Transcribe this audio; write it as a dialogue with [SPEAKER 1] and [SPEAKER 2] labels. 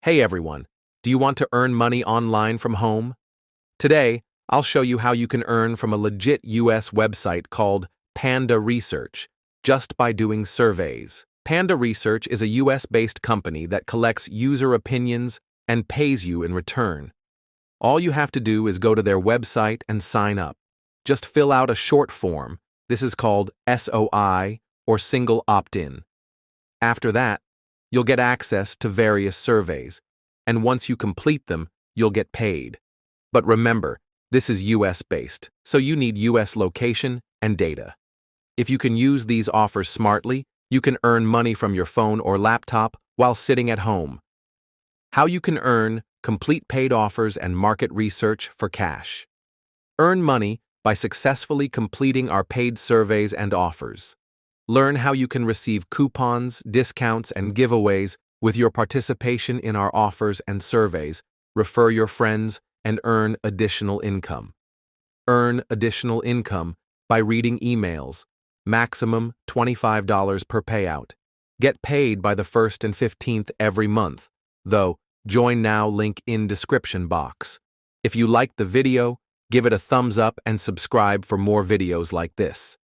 [SPEAKER 1] Hey everyone, do you want to earn money online from home? Today, I'll show you how you can earn from a legit US website called Panda Research, just by doing surveys. Panda Research is a US-based company that collects user opinions and pays you in return. All you have to do is go to their website and sign up. Just fill out a short form. This is called SOI, or Single Opt-in. After that, you'll get access to various surveys, and once you complete them, you'll get paid. But remember, this is US-based, so you need US location and data. If you can use these offers smartly, you can earn money from your phone or laptop while sitting at home. How you can earn complete paid offers and market research for cash. Earn money by successfully completing our paid surveys and offers. Learn how you can receive coupons, discounts, and giveaways with your participation in our offers and surveys. Refer your friends and earn additional income. Earn additional income by reading emails. Maximum $25 per payout. Get paid by the 1st and 15th every month, though join now link in description box. If you liked the video, give it a thumbs up and subscribe for more videos like this.